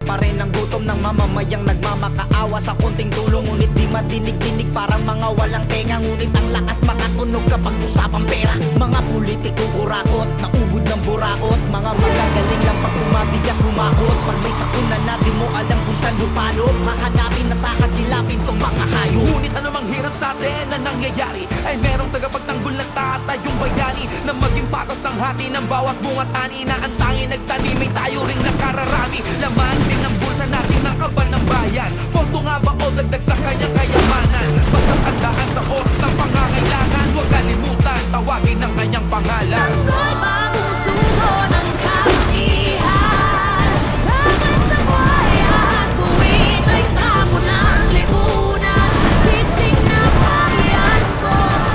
pa rin ang gutom ng mamamayang nagmamakaawa sa konting tulong, ngunit di madinig-dinig, parang mga walang tenga. Ngunit ang lakas makatunog kapag usapang pera. Mga politiko kurakot, naubod ng buraot. Mga magagaling lang pag kumabigyan kumakot. Pag may sakuna na di mo alam kung saan lupalot, hahanapin at hahagilapin tong mga hayop. Ngunit anumang hirap sa atin na nangyayari, ay merong tagapagtanggol ng tatayong bayani, na maging patas ang hati ng bawat bungat ani, na ang tanging nagtanim ay tayo ring nakararami. Laman din ang bulsa natin ng kaban ng bayan, porto nga ba o dagdag sa kanyang kayamanan. Basta tandaan sa oras ng pangangailangan, huwag kalimutan tawagin ang kanyang pangalan. Tanggol bagong sugo ng kabutihan, laban sa buhay at buwit ay tapo ng lipunan. Gising na bayan ko,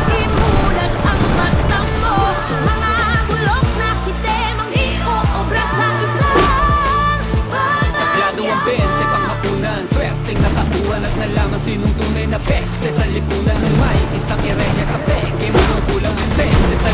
imulat ang mata mo. Mga bulok na sistemang di uobra sa isang Tablado ang 20 panghapunan, swerteng natauan at nalaman sinong tunay na peste sa lipunan. Nung may isang ireya sa peke, manungkulang presente sa